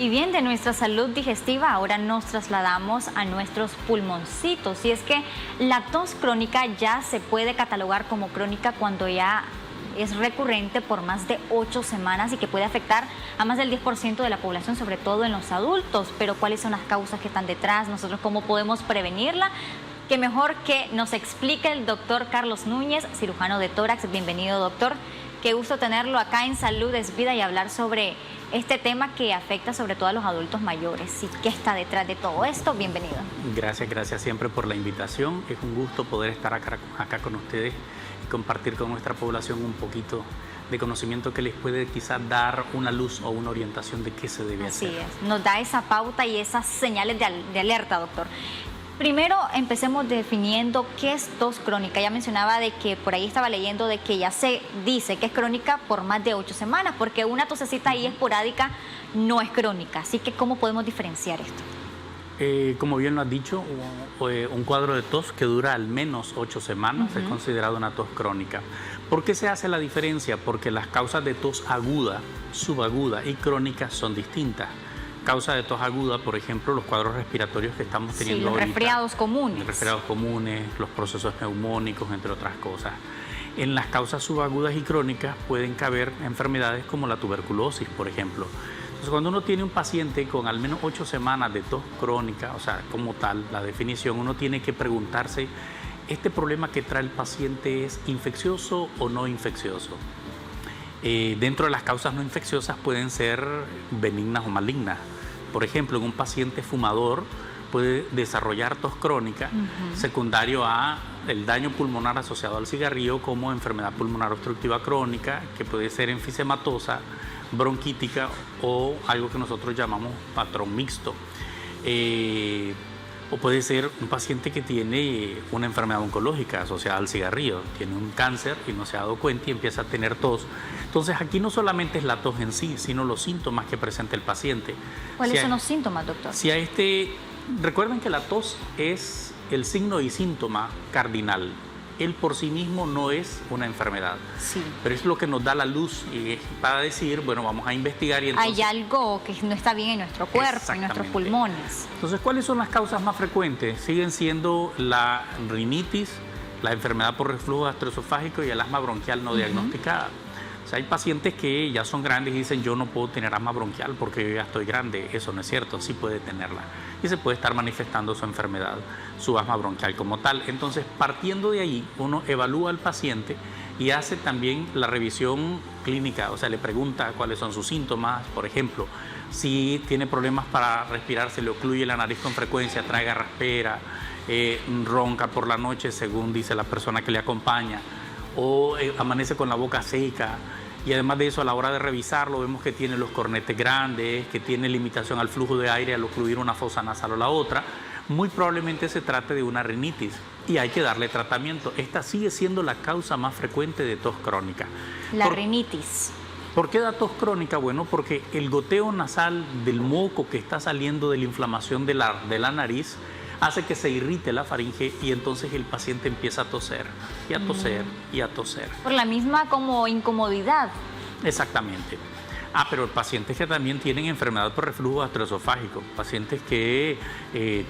Y bien, de nuestra salud digestiva ahora nos trasladamos a nuestros pulmoncitos. Y es que la tos crónica ya se puede catalogar como crónica cuando ya es recurrente por más de 8 semanas y que puede afectar a más del 10% de la población, sobre todo en los adultos. Pero ¿cuáles son las causas que están detrás? ¿Nosotros cómo podemos prevenirla? Qué mejor que nos explique el doctor Carlos Núñez, cirujano de tórax. Bienvenido, doctor. Qué gusto tenerlo acá en Salud es Vida y hablar sobre este tema que afecta sobre todo a los adultos mayores. ¿Y qué está detrás de todo esto? Bienvenido. Gracias siempre por la invitación. Es un gusto poder estar acá con ustedes y compartir con nuestra población un poquito de conocimiento que les puede quizás dar una luz o una orientación de qué se debe hacer. Así es, nos da esa pauta y esas señales de alerta, doctor. Primero, empecemos definiendo qué es tos crónica. Ya mencionaba de que por ahí estaba leyendo de que ya se dice que es crónica por más de 8 semanas, porque una tosecita ahí esporádica no es crónica. Así que, ¿cómo podemos diferenciar esto? Como bien lo has dicho, un cuadro de tos que dura al menos 8 semanas es considerado una tos crónica. ¿Por qué se hace la diferencia? Porque las causas de tos aguda, subaguda y crónica son distintas. Causa de tos aguda, por ejemplo, los cuadros respiratorios que estamos teniendo los ahorita. Resfriados comunes. Los resfriados comunes, los procesos neumónicos, entre otras cosas. En las causas subagudas y crónicas pueden caber enfermedades como la tuberculosis, por ejemplo. Entonces, cuando uno tiene un paciente con al menos 8 semanas de tos crónica, o sea, como tal, la definición, uno tiene que preguntarse, ¿este problema que trae el paciente es infeccioso o no infeccioso? Dentro de las causas no infecciosas pueden ser benignas o malignas. Por ejemplo, en un paciente fumador puede desarrollar tos crónica secundario a el daño pulmonar asociado al cigarrillo, como enfermedad pulmonar obstructiva crónica, que puede ser enfisematosa, bronquítica o algo que nosotros llamamos patrón mixto. O puede ser un paciente que tiene una enfermedad oncológica asociada al cigarrillo, tiene un cáncer y no se ha dado cuenta y empieza a tener tos. Entonces aquí no solamente es la tos en sí, sino los síntomas que presenta el paciente. ¿Cuáles son los síntomas, doctor? Recuerden que la tos es el signo y síntoma cardinal. Él por sí mismo no es una enfermedad, pero es lo que nos da la luz y para decir, bueno, vamos a investigar. Y entonces, hay algo que no está bien en nuestro cuerpo, en nuestros pulmones. Entonces, ¿cuáles son las causas más frecuentes? Siguen siendo la rinitis, la enfermedad por reflujo gastroesofágico y el asma bronquial no diagnosticada. O sea, hay pacientes que ya son grandes y dicen, yo no puedo tener asma bronquial porque yo ya estoy grande. Eso no es cierto, sí puede tenerla. Y se puede estar manifestando su enfermedad, su asma bronquial como tal. Entonces, partiendo de ahí, uno evalúa al paciente y hace también la revisión clínica. O sea, le pregunta cuáles son sus síntomas. Por ejemplo, si tiene problemas para respirar, se le ocluye la nariz con frecuencia, trae garraspera, ronca por la noche, según dice la persona que le acompaña, o amanece con la boca seca. Y además de eso, a la hora de revisarlo, vemos que tiene los cornetes grandes, que tiene limitación al flujo de aire al ocluir una fosa nasal o la otra. Muy probablemente se trate de una rinitis y hay que darle tratamiento. Esta sigue siendo la causa más frecuente de tos crónica. La rinitis. ¿Por qué da tos crónica? Bueno, porque el goteo nasal del moco que está saliendo de la inflamación de la nariz hace que se irrite la faringe y entonces el paciente empieza a toser y a toser y a toser. Por la misma como incomodidad. Exactamente. Pero pacientes que también tienen enfermedad por reflujo gastroesofágico, pacientes que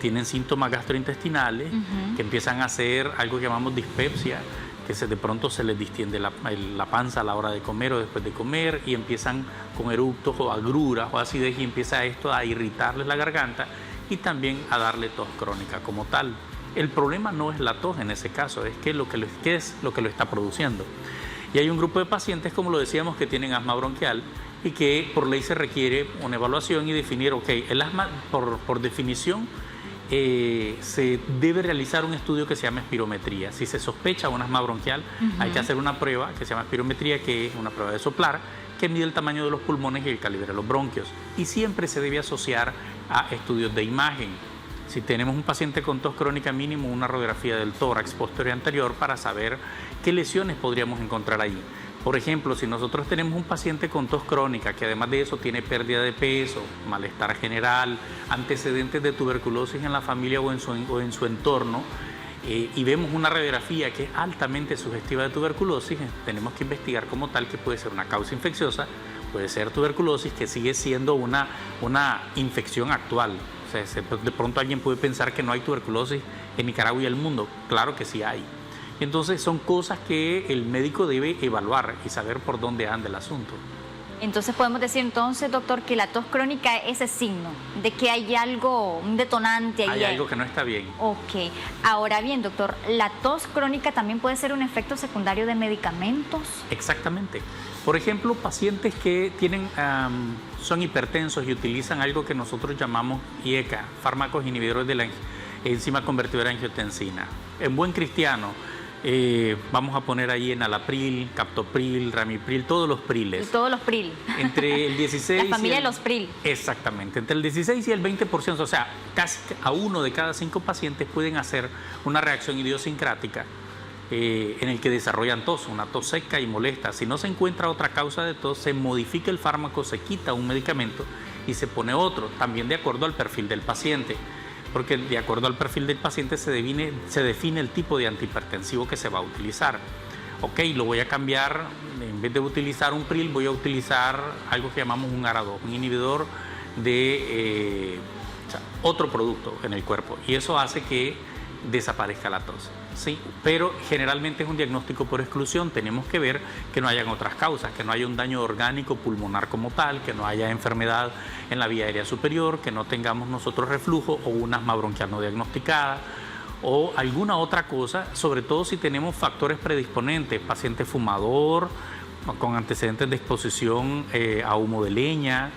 tienen síntomas gastrointestinales, que empiezan a hacer algo que llamamos dispepsia, que de pronto se les distiende la panza a la hora de comer o después de comer y empiezan con eructos o agruras o acidez y empieza esto a irritarles la garganta y también a darle tos crónica como tal. El problema no es la tos en ese caso, es que qué es lo que lo está produciendo. Y hay un grupo de pacientes, como lo decíamos, que tienen asma bronquial y que por ley se requiere una evaluación y definir, el asma por definición se debe realizar un estudio que se llama espirometría. Si se sospecha un asma bronquial, hay que hacer una prueba que se llama espirometría, que es una prueba de soplar, que mide el tamaño de los pulmones y el calibre de los bronquios. Y siempre se debe asociar a estudios de imagen. Si tenemos un paciente con tos crónica, mínimo una radiografía del tórax posterior y anterior para saber qué lesiones podríamos encontrar ahí. Por ejemplo, si nosotros tenemos un paciente con tos crónica que además de eso tiene pérdida de peso, malestar general, antecedentes de tuberculosis en la familia o en su entorno, y vemos una radiografía que es altamente sugestiva de tuberculosis, tenemos que investigar como tal que puede ser una causa infecciosa puede ser tuberculosis, que sigue siendo una infección actual. O sea, de pronto alguien puede pensar que no hay tuberculosis en Nicaragua y el mundo. Claro que sí hay. Entonces son cosas que el médico debe evaluar y saber por dónde anda el asunto. Entonces podemos decir entonces, doctor, que la tos crónica es ese signo de que hay algo, un detonante ahí. Hay algo que no está bien. Ok. Ahora bien, doctor, ¿la tos crónica también puede ser un efecto secundario de medicamentos? Exactamente. Por ejemplo, pacientes que son hipertensos y utilizan algo que nosotros llamamos IECA, fármacos inhibidores de la enzima convertidora de angiotensina. En buen cristiano, vamos a poner ahí enalapril, captopril, ramipril, todos los priles. Todos los pril. Entre el 16 la familia de los pril. Exactamente, entre el 16 y el 20%, o sea, casi a 1 de cada 5 pacientes pueden hacer una reacción idiosincrática en el que desarrollan tos, una tos seca y molesta. Si no se encuentra otra causa de tos, se modifica el fármaco, se quita un medicamento y se pone otro, también de acuerdo al perfil del paciente. Porque de acuerdo al perfil del paciente se define el tipo de antihipertensivo que se va a utilizar. Ok, lo voy a cambiar, en vez de utilizar un pril, voy a utilizar algo que llamamos un ARA2, un inhibidor de otro producto en el cuerpo. Y eso hace que desaparezca la tos. Sí, pero generalmente es un diagnóstico por exclusión. Tenemos que ver que no hayan otras causas, que no haya un daño orgánico pulmonar como tal, que no haya enfermedad en la vía aérea superior, que no tengamos nosotros reflujo o un asma bronquial no diagnosticada o alguna otra cosa, sobre todo si tenemos factores predisponentes, paciente fumador, con antecedentes de exposición a humo de leña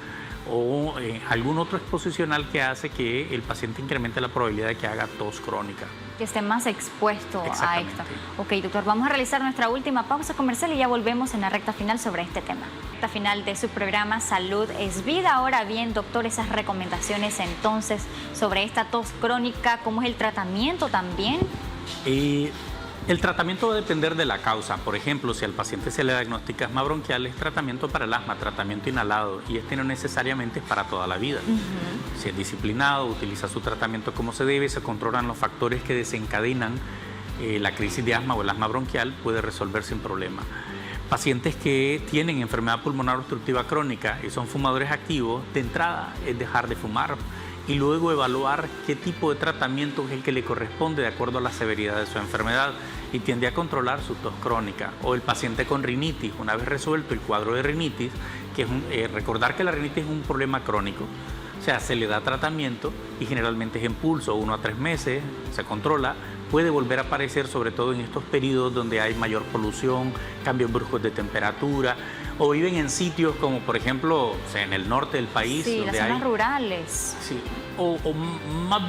o algún otro exposicional que hace que el paciente incremente la probabilidad de que haga tos crónica. Que esté más expuesto a esto. Ok, doctor, vamos a realizar nuestra última pausa comercial y ya volvemos en la recta final sobre este tema. Recta final de su programa Salud es Vida. Ahora bien, doctor, esas recomendaciones entonces sobre esta tos crónica, ¿cómo es el tratamiento también? El tratamiento va a depender de la causa. Por ejemplo, si al paciente se le diagnostica asma bronquial, es tratamiento para el asma, tratamiento inhalado, y este no necesariamente es para toda la vida. Si es disciplinado, utiliza su tratamiento como se debe, se controlan los factores que desencadenan la crisis de asma o el asma bronquial, puede resolver sin problema. Pacientes que tienen enfermedad pulmonar obstructiva crónica y son fumadores activos, de entrada es dejar de fumar y luego evaluar qué tipo de tratamiento es el que le corresponde de acuerdo a la severidad de su enfermedad y tiende a controlar su tos crónica. O el paciente con rinitis, una vez resuelto el cuadro de rinitis, que es recordar que la rinitis es un problema crónico, o sea, se le da tratamiento y generalmente es en pulso, 1 a 3 meses, se controla, puede volver a aparecer sobre todo en estos periodos donde hay mayor polución, cambios bruscos de temperatura, o viven en sitios como por ejemplo en el norte del país. Sí, donde las zonas rurales. Sí, o más,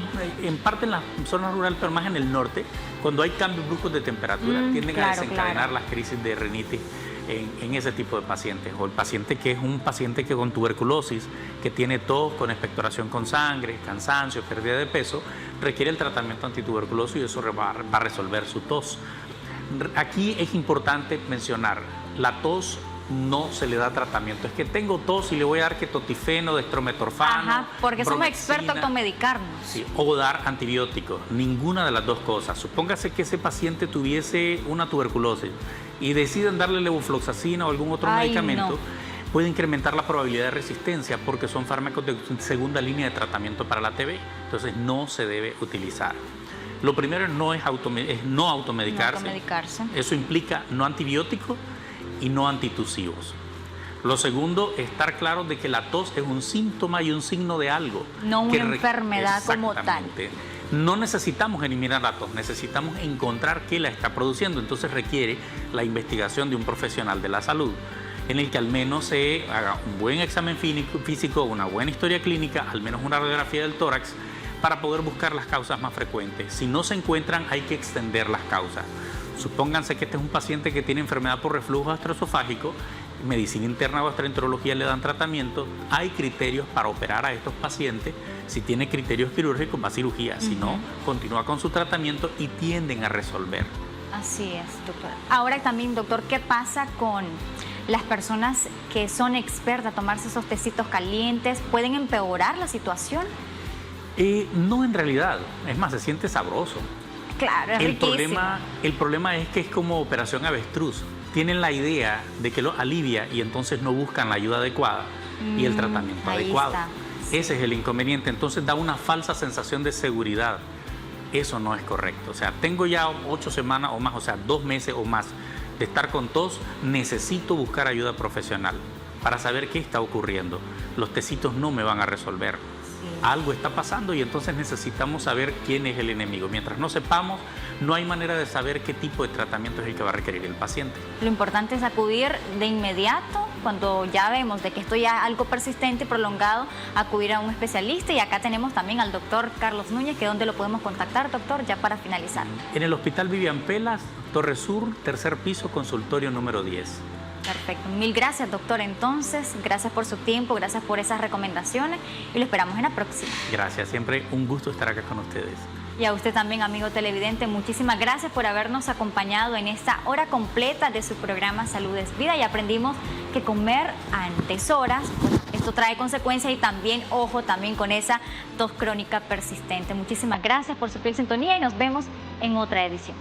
en parte en las zonas rurales, pero más en el norte, cuando hay cambios bruscos de temperatura, tienden a desencadenar las crisis de rinitis en ese tipo de pacientes. O el paciente que es un paciente que con tuberculosis, que tiene tos, con expectoración con sangre, cansancio, pérdida de peso, requiere el tratamiento antituberculoso y eso va a resolver su tos. Aquí es importante mencionar, la tos no se le da tratamiento. Es que tengo tos y le voy a dar ketotifeno, dextrometorfano. Ajá, porque somos bromexina, expertos en automedicarnos. Sí, o dar antibióticos. Ninguna de las dos cosas. Supóngase que ese paciente tuviese una tuberculosis y deciden darle levofloxacina o algún otro medicamento, puede incrementar la probabilidad de resistencia porque son fármacos de segunda línea de tratamiento para la TB. Entonces no se debe utilizar. Lo primero no automedicarse. Eso implica no antibióticos y no antitusivos. Lo segundo, estar claro de que la tos es un síntoma y un signo de algo. No una enfermedad como tal. No necesitamos eliminar la tos, necesitamos encontrar qué la está produciendo. Entonces requiere la investigación de un profesional de la salud, en el que al menos se haga un buen examen físico, una buena historia clínica, al menos una radiografía del tórax, para poder buscar las causas más frecuentes. Si no se encuentran, hay que extender las causas. Supónganse que este es un paciente que tiene enfermedad por reflujo gastroesofágico, medicina interna o gastroenterología le dan tratamiento, hay criterios para operar a estos pacientes. Si tiene criterios quirúrgicos va a cirugía, si no, continúa con su tratamiento y tienden a resolver. Así es, doctor. Ahora también, doctor, ¿qué pasa con las personas que son expertas a tomarse esos tecitos calientes? ¿Pueden empeorar la situación? No, en realidad, es más, se siente sabroso. Claro, es riquísimo. El problema es que es como operación avestruz. tienen la idea de que lo alivia y entonces no buscan la ayuda adecuada y el tratamiento ahí adecuado. está. Ese es el inconveniente, entonces da una falsa sensación de seguridad. Eso no es correcto. O sea, tengo ya 8 semanas o más, o sea, 2 meses o más de estar con tos, necesito buscar ayuda profesional para saber qué está ocurriendo. Los tecitos no me van a resolver. Algo está pasando y entonces necesitamos saber quién es el enemigo. Mientras no sepamos, no hay manera de saber qué tipo de tratamiento es el que va a requerir el paciente. Lo importante es acudir de inmediato, cuando ya vemos de que esto ya es algo persistente y prolongado, acudir a un especialista. Y acá tenemos también al doctor Carlos Núñez, que ¿dónde lo podemos contactar, doctor, ya para finalizar? En el Hospital Vivian Pelas, Torre Sur, tercer piso, consultorio número 10. Perfecto. Mil gracias, doctor. Entonces, gracias por su tiempo, gracias por esas recomendaciones y lo esperamos en la próxima. Gracias, siempre un gusto estar acá con ustedes. Y a usted también, amigo televidente, muchísimas gracias por habernos acompañado en esta hora completa de su programa Salud es Vida. Y aprendimos que comer a deshoras, pues, esto trae consecuencias y también, ojo, también con esa tos crónica persistente. Muchísimas gracias por su fiel sintonía y nos vemos en otra edición.